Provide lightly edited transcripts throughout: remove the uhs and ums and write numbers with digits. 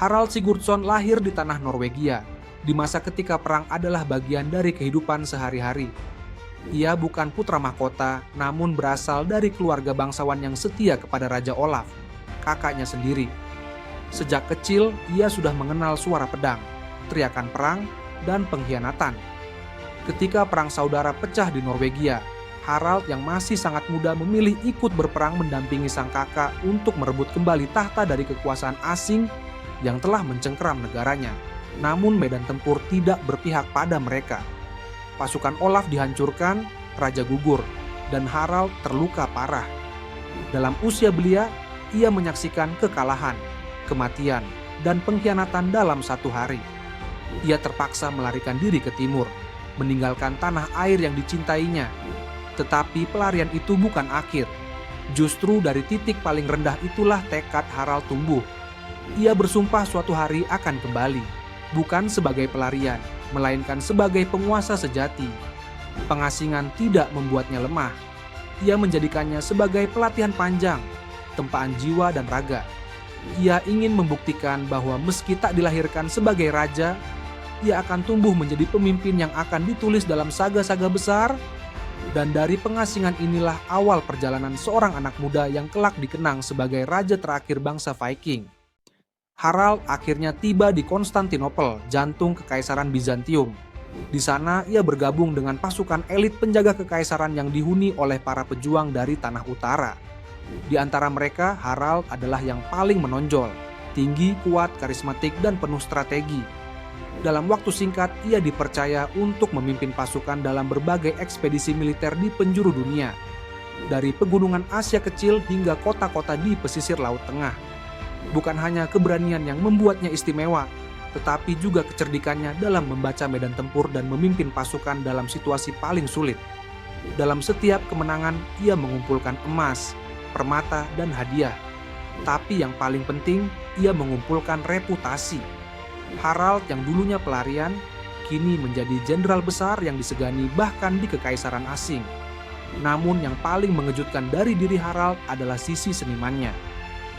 Harald Sigurdsson lahir di tanah Norwegia, di masa ketika perang adalah bagian dari kehidupan sehari-hari. Ia bukan putra mahkota, namun berasal dari keluarga bangsawan yang setia kepada Raja Olaf, kakaknya sendiri. Sejak kecil, ia sudah mengenal suara pedang, teriakan perang, dan pengkhianatan. Ketika perang saudara pecah di Norwegia, Harald yang masih sangat muda memilih ikut berperang mendampingi sang kakak untuk merebut kembali tahta dari kekuasaan asing yang telah mencengkeram negaranya. Namun medan tempur tidak berpihak pada mereka. Pasukan Olaf dihancurkan, raja gugur, dan Harald terluka parah. Dalam usia belia, ia menyaksikan kekalahan, kematian, dan pengkhianatan dalam satu hari. Ia terpaksa melarikan diri ke timur, meninggalkan tanah air yang dicintainya. Tetapi pelarian itu bukan akhir. Justru dari titik paling rendah itulah tekad Harald tumbuh. Ia bersumpah suatu hari akan kembali, bukan sebagai pelarian, melainkan sebagai penguasa sejati. Pengasingan tidak membuatnya lemah. Ia menjadikannya sebagai pelatihan panjang, tempaan jiwa dan raga. Ia ingin membuktikan bahwa meski tak dilahirkan sebagai raja, ia akan tumbuh menjadi pemimpin yang akan ditulis dalam saga-saga besar. Dan dari pengasingan inilah awal perjalanan seorang anak muda yang kelak dikenang sebagai raja terakhir bangsa Viking. Harald akhirnya tiba di Konstantinopel, jantung Kekaisaran Bizantium. Di sana ia bergabung dengan pasukan elit penjaga kekaisaran yang dihuni oleh para pejuang dari tanah utara. Di antara mereka, Harald adalah yang paling menonjol, tinggi, kuat, karismatik, dan penuh strategi. Dalam waktu singkat, ia dipercaya untuk memimpin pasukan dalam berbagai ekspedisi militer di penjuru dunia, dari pegunungan Asia Kecil hingga kota-kota di pesisir Laut Tengah. Bukan hanya keberanian yang membuatnya istimewa, tetapi juga kecerdikannya dalam membaca medan tempur dan memimpin pasukan dalam situasi paling sulit. Dalam setiap kemenangan, ia mengumpulkan emas, permata, dan hadiah. Tapi yang paling penting, ia mengumpulkan reputasi. Harald yang dulunya pelarian, kini menjadi jenderal besar yang disegani bahkan di kekaisaran asing. Namun yang paling mengejutkan dari diri Harald adalah sisi senimannya.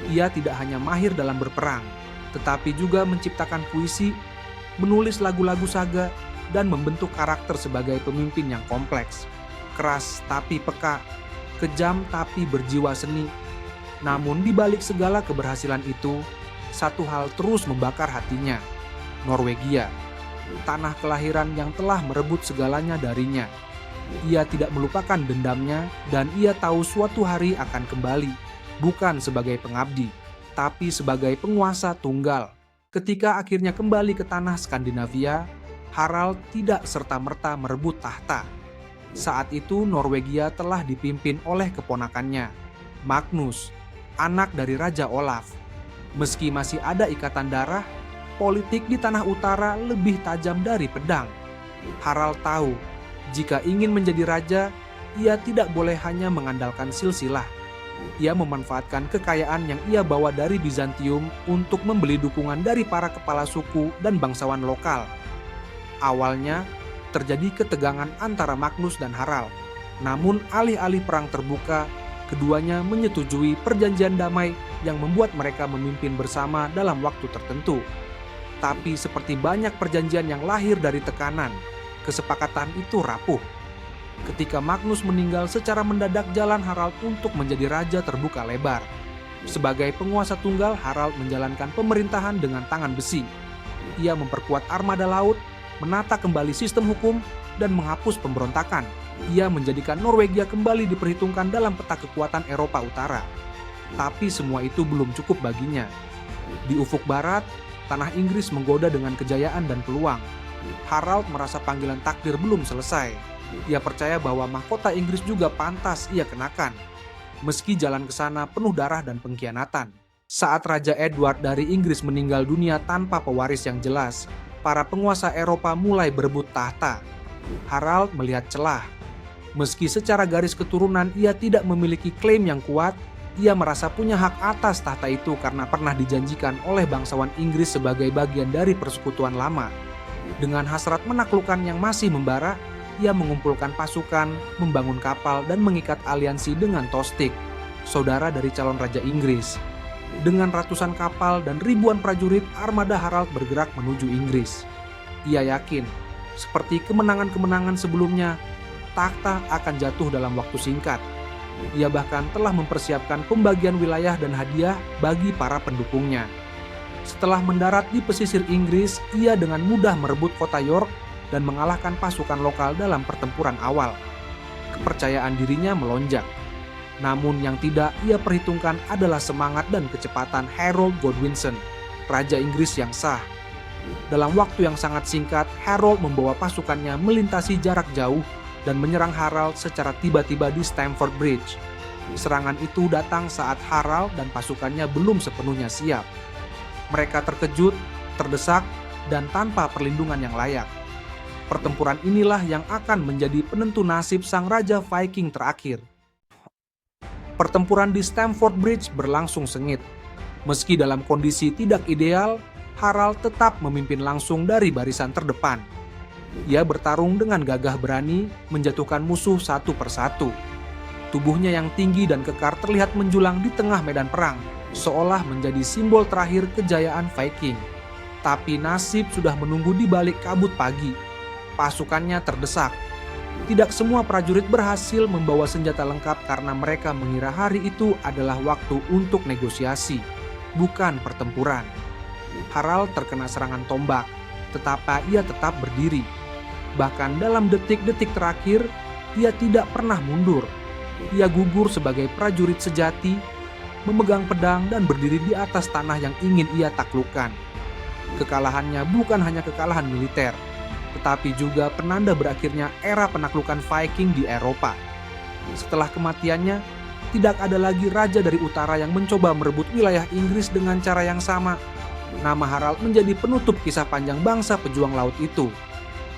Ia tidak hanya mahir dalam berperang, tetapi juga menciptakan puisi, menulis lagu-lagu saga, dan membentuk karakter sebagai pemimpin yang kompleks. Keras tapi peka, kejam tapi berjiwa seni. Namun di balik segala keberhasilan itu, satu hal terus membakar hatinya. Norwegia, tanah kelahiran yang telah merebut segalanya darinya. Ia tidak melupakan dendamnya dan ia tahu suatu hari akan kembali, bukan sebagai pengabdi, tapi sebagai penguasa tunggal. Ketika akhirnya kembali ke tanah Skandinavia, Harald tidak serta-merta merebut tahta. Saat itu Norwegia telah dipimpin oleh keponakannya, Magnus, anak dari Raja Olaf. Meski masih ada ikatan darah, politik di tanah utara lebih tajam dari pedang. Harald tahu, jika ingin menjadi raja, ia tidak boleh hanya mengandalkan silsilah. Ia memanfaatkan kekayaan yang ia bawa dari Bizantium untuk membeli dukungan dari para kepala suku dan bangsawan lokal. Awalnya, terjadi ketegangan antara Magnus dan Harald. Namun alih-alih perang terbuka, keduanya menyetujui perjanjian damai yang membuat mereka memimpin bersama dalam waktu tertentu. Tapi seperti banyak perjanjian yang lahir dari tekanan, kesepakatan itu rapuh. Ketika Magnus meninggal secara mendadak, jalan Harald untuk menjadi raja terbuka lebar. Sebagai penguasa tunggal, Harald menjalankan pemerintahan dengan tangan besi. Ia memperkuat armada laut, menata kembali sistem hukum, dan menghapus pemberontakan. Ia menjadikan Norwegia kembali diperhitungkan dalam peta kekuatan Eropa Utara. Tapi semua itu belum cukup baginya. Di ufuk barat, tanah Inggris menggoda dengan kejayaan dan peluang. Harald merasa panggilan takdir belum selesai. Ia percaya bahwa mahkota Inggris juga pantas ia kenakan, meski jalan ke sana penuh darah dan pengkhianatan. Saat Raja Edward dari Inggris meninggal dunia tanpa pewaris yang jelas, para penguasa Eropa mulai berebut tahta. Harald melihat celah. Meski secara garis keturunan ia tidak memiliki klaim yang kuat, ia merasa punya hak atas tahta itu karena pernah dijanjikan oleh bangsawan Inggris sebagai bagian dari persekutuan lama. Dengan hasrat menaklukkan yang masih membara, ia mengumpulkan pasukan, membangun kapal, dan mengikat aliansi dengan Tostig, saudara dari calon Raja Inggris. Dengan ratusan kapal dan ribuan prajurit, armada Harald bergerak menuju Inggris. Ia yakin, seperti kemenangan-kemenangan sebelumnya, takhta akan jatuh dalam waktu singkat. Ia bahkan telah mempersiapkan pembagian wilayah dan hadiah bagi para pendukungnya. Setelah mendarat di pesisir Inggris, ia dengan mudah merebut kota York dan mengalahkan pasukan lokal dalam pertempuran awal. Kepercayaan dirinya melonjak. Namun yang tidak ia perhitungkan adalah semangat dan kecepatan Harold Godwinson, Raja Inggris yang sah. Dalam waktu yang sangat singkat, Harold membawa pasukannya melintasi jarak jauh dan menyerang Harald secara tiba-tiba di Stamford Bridge. Serangan itu datang saat Harald dan pasukannya belum sepenuhnya siap. Mereka terkejut, terdesak, dan tanpa perlindungan yang layak. Pertempuran inilah yang akan menjadi penentu nasib sang Raja Viking terakhir. Pertempuran di Stamford Bridge berlangsung sengit. Meski dalam kondisi tidak ideal, Harald tetap memimpin langsung dari barisan terdepan. Ia bertarung dengan gagah berani, menjatuhkan musuh satu persatu. Tubuhnya yang tinggi dan kekar terlihat menjulang di tengah medan perang, seolah menjadi simbol terakhir kejayaan Viking. Tapi nasib sudah menunggu di balik kabut pagi. Pasukannya terdesak. Tidak semua prajurit berhasil membawa senjata lengkap karena mereka mengira hari itu adalah waktu untuk negosiasi, bukan pertempuran. Harald terkena serangan tombak, tetapi ia tetap berdiri. Bahkan dalam detik-detik terakhir, ia tidak pernah mundur. Ia gugur sebagai prajurit sejati, memegang pedang dan berdiri di atas tanah yang ingin ia taklukkan. Kekalahannya bukan hanya kekalahan militer, tetapi juga penanda berakhirnya era penaklukan Viking di Eropa. Setelah kematiannya, tidak ada lagi raja dari utara yang mencoba merebut wilayah Inggris dengan cara yang sama. Nama Harald menjadi penutup kisah panjang bangsa pejuang laut itu.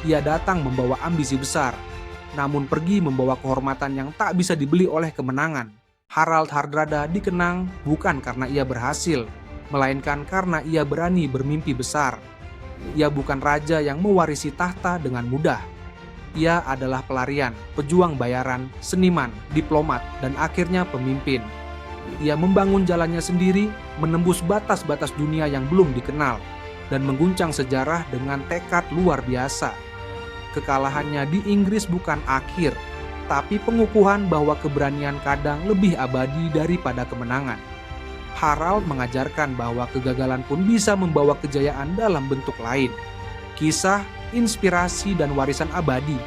Ia datang membawa ambisi besar, namun pergi membawa kehormatan yang tak bisa dibeli oleh kemenangan. Harald Hardrada dikenang bukan karena ia berhasil, melainkan karena ia berani bermimpi besar. Ia bukan raja yang mewarisi tahta dengan mudah. Ia adalah pelarian, pejuang bayaran, seniman, diplomat, dan akhirnya pemimpin. Ia membangun jalannya sendiri, menembus batas-batas dunia yang belum dikenal, dan mengguncang sejarah dengan tekad luar biasa. Kekalahannya di Inggris bukan akhir, tapi pengukuhan bahwa keberanian kadang lebih abadi daripada kemenangan. Harald mengajarkan bahwa kegagalan pun bisa membawa kejayaan dalam bentuk lain. Kisah, inspirasi, dan warisan abadi.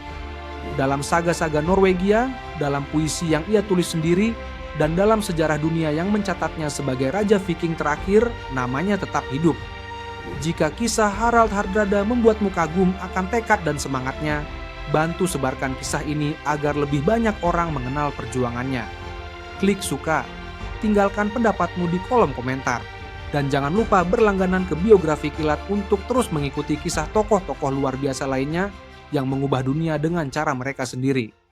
Dalam saga-saga Norwegia, dalam puisi yang ia tulis sendiri, dan dalam sejarah dunia yang mencatatnya sebagai Raja Viking terakhir, namanya tetap hidup. Jika kisah Harald Hardrada membuatmu kagum akan tekad dan semangatnya, bantu sebarkan kisah ini agar lebih banyak orang mengenal perjuangannya. Klik suka. Tinggalkan pendapatmu di kolom komentar. Dan jangan lupa berlangganan ke Biografi Kilat untuk terus mengikuti kisah tokoh-tokoh luar biasa lainnya yang mengubah dunia dengan cara mereka sendiri.